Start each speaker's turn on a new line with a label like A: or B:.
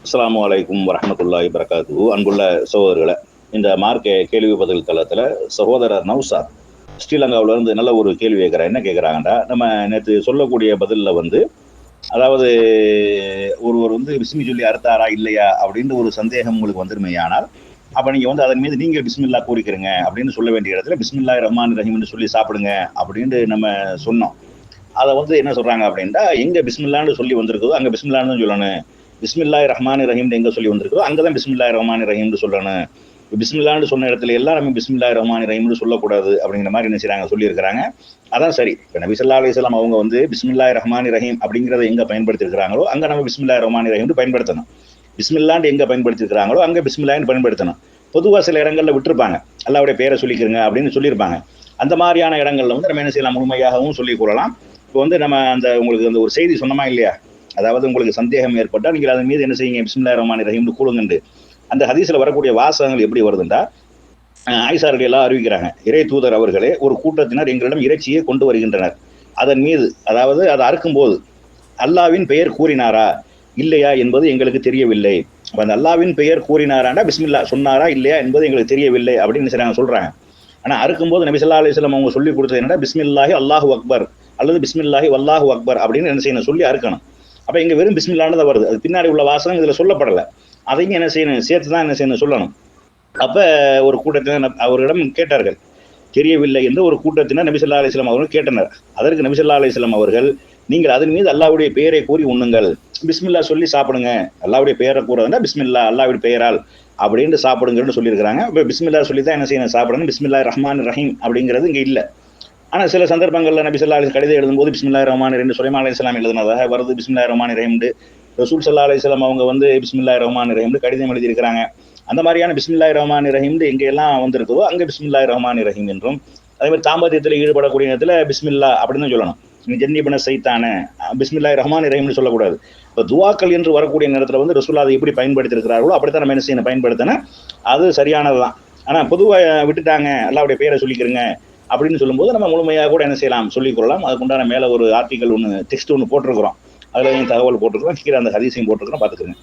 A: அஸ்ஸலாமு அலைக்கும் வரஹ்மத்துல்லாஹி வரகாத்துஹு. அன்புள்ள சகோதரர்களே, இந்த மார்க்க கேள்வி பதில் தளத்தில் சகோதரர் நௌசாத் ஸ்ரீலங்காவிலேருந்து நல்ல ஒரு கேள்வி கேட்குறாங்க. என்ன கேட்குறாங்கடா, நம்ம நேற்று சொல்லக்கூடிய பதிலில் அதாவது ஒருவர் பிஸ்மி சொல்லி அறுத்தாரா இல்லையா அப்படின்ற ஒரு சந்தேகம் உங்களுக்கு வந்துருமையானால், அப்போ நீங்கள் அதன் மீது நீங்கள் பிஸ்மில்லா கூறிக்கிறீங்க அப்படின்னு சொல்ல வேண்டிய இடத்துல பிஸ்மில்லாஹிர் ரஹ்மானிர் ரஹீம்னு சொல்லி சாப்பிடுங்க அப்படின்னு நம்ம சொன்னோம். அதை என்ன சொல்கிறாங்க அப்படின்னா, எங்கே பிஸ்மில்லான்னு சொல்லி வந்திருக்குதோ அங்கே பிஸ்மில்லான்னு தான் சொல்லணும். பிஸ்மில்லாஹிர் ரஹ்மானிர் ரஹீம் எங்க சொல்லி வந்திருக்கோ அங்கதான் பிஸ்மில்லாஹிர் ரஹ்மானிர் ரஹீம்னு சொல்லணும். பிஸ்மில்லான்னு சொன்ன இடத்துல எல்லாம் நம்ம பிஸ்மில்லாஹிர் ரஹ்மானிர் ரஹீம்னு சொல்லக்கூடாது அப்படிங்கிற மாதிரி என்ன செய்றாங்க, சொல்லியிருக்கிறாங்க. அதான் சரி. இப்போ நபி ஸல்லல்லாஹு அலைஹி வஸல்லம் அவங்க பிஸ்மில்லாஹிர் ரஹ்மானிர் ரஹீம் அப்படிங்கிறத எங்க பயன்படுத்தியிருக்கிறாங்களோ அங்க நம்ம பிஸ்மில்லாஹிர் ரஹ்மானிர் ரஹீம் பயன்படுத்தணும். பிஸ்மில்லான்னு எங்க பயன்படுத்தியிருக்கிறாங்களோ அங்க பிஸ்மில்லாஹ்னு பயன்படுத்தணும். பொதுவாக சில இடங்கள்ல விட்டுருப்பாங்க, அல்லாஹ்வுடைய பேரை சொல்லிக்கிறங்க அப்படின்னு சொல்லியிருப்பாங்க. அந்த மாதிரியான இடங்கள்ல நம்ம என்ன செய்யலாம், முழுமையாகவும் சொல்லிக் கொள்ளலாம். இப்போ நம்ம உங்களுக்கு ஒரு செய்தி சொன்னமா இல்லையா, அதாவது உங்களுக்கு சந்தேகம் ஏற்பட்டால் நீங்கள் அதன் மீது என்ன செய்யுங்க, பிஸ்மில்லாஹிர் ரஹ்மானிர் ரஹீம்னு கூறுங்கண்டு. அந்த ஹதீஸ்ல வரக்கூடிய வாசகங்கள் எப்படி வருதுண்டா, ஆயிஷா ரலியல்லாஹு அறிவிக்கிறாங்க, இறை தூதர் அவர்களே, ஒரு கூட்டத்தினர் எங்களிடம் இறைச்சியை கொண்டு வருகின்றனர். அதன் மீது அதாவது அதை அறுக்கும் போது அல்லாவின் பெயர் கூறினாரா இல்லையா என்பது எங்களுக்கு தெரியவில்லை. அந்த அல்லாவின் பெயர் கூறினாராண்டா பிஸ்மில்லா சொன்னாரா இல்லையா என்பது எங்களுக்கு தெரியவில்லை அப்படின்னு சொல்றாங்க. ஆனா அறுக்கும்போது நபி ஸல்லல்லாஹு அலைஹி வஸல்லம் அவங்க சொல்லி கொடுத்தது என்னன்னா, பிஸ்மில்லாஹி அல்லாஹு அக்பர் அல்லது பிஸ்மில்லாஹி வல்லாஹு அக்பர் அப்படின்னு என்ன செய்யணும், சொல்லி அறுக்கணும். அப்ப இங்க வெறும் பிஸ்மில்லான்னு தான் வருது, அது பின்னாடி உள்ள வாசகம் இதுல சொல்லப்படலை. அதையும் என்ன செய்யணும், சேர்த்து தான் என்ன செய்யணும், சொல்லணும். அப்ப ஒரு கூட்டத்தினர் அவரிடம் கேட்டார்கள், தெரியவில்லை என்று ஒரு கூட்டத்தினர் நபி ஸல்லல்லாஹு அலைஹி வஸல்லம் அவர்கள் கேட்டனர். அதற்கு நபி ஸல்லல்லாஹு அலைஹி வஸல்லம் அவர்கள், நீங்கள் அதன் மீது அல்லாஹ்வுடைய பெயரை கூறி உண்ணுங்கள், பிஸ்மில்லா சொல்லி சாப்பிடுங்க, அல்லாஹ்வுடைய பெயரை கூறதுன்னா பிஸ்மில்லா அல்லாஹ்வுடைய பெயரால் அப்படின்னு சாப்பிடுங்கன்னு சொல்லியிருக்கிறாங்க. இப்போ பிஸ்மில்லா சொல்லி தான் என்ன செய்யணும், சாப்பிடணும். பிஸ்மில்லாஹிர் ரஹ்மானிர் ரஹீம் அப்படிங்கிறது இங்க இல்லை. ஆனா சில சந்தர்ப்பங்கள்ல நபி ஸல்லல்லாஹு அலைஹி கடிதம் எழுதும்போது பிஸ்மில்லாஹிர் ரஹ்மானிர் ரஹீம் சுலைமான் அலைஹிஸ்ஸலாம் எழுதுனதாக வருது. பிஸ்மில்லாஹிர் ரஹ்மானிர் ரஹீம் ரசூல் ஸல்லல்லாஹு அலைஹி வஸல்லம் அவங்க பிஸ்மில்லாஹிர் ரஹ்மானிர் ரஹீம் கடிதம் எழுதியிருக்கிறாங்க. அந்த மாதிரியான பிஸ்மில்லாஹிர் ரஹ்மானிர் ரஹீம் எங்க எல்லாம் வந்திருக்குதோ அங்க பிஸ்மில்லாஹிர் ரஹ்மானிர் ரஹீம் என்றும், அதே மாதிரி தாம்பத்தியத்தில் ஈடுபடக்கூடிய நேரத்தில் பிஸ்மில்லா அப்படின்னு தான் சொல்லணும். ஜன்னிபன சைத்தான பிஸ்மில்லாஹிர் ரஹ்மானிர் ரஹீம்னு சொல்லக்கூடாது. இப்போ துவாக்கள் என்று வரக்கூடிய நேரத்தில் ரசூலுல்லாஹ் அதை எப்படி பயன்படுத்தி இருக்கிறார்களோ அப்படித்தான் நம்ம என்ன செய்யணும், பயன்படுத்தினா அது சரியானதுதான். ஆனா பொதுவாக விட்டுட்டாங்க, அல்லாஹ்வுடைய பேரை சொல்லிக்கிறங்க அப்படின்னு சொல்லும்போது நம்ம முழுமையாக கூட என்ன செய்யலாம், சொல்லிக் கொள்ளலாம். அதுக்குண்டான மேல ஒரு ஆர்டிக்கல் ஒன்று, டெக்ஸ்ட் ஒன்று போட்டிருக்கிறோம், அதுல தகவல் போட்டிருக்கிறோம், கீழே அந்த ஹதீஸையும் போட்டிருக்கிறோம், பார்த்துக்கிறேன்.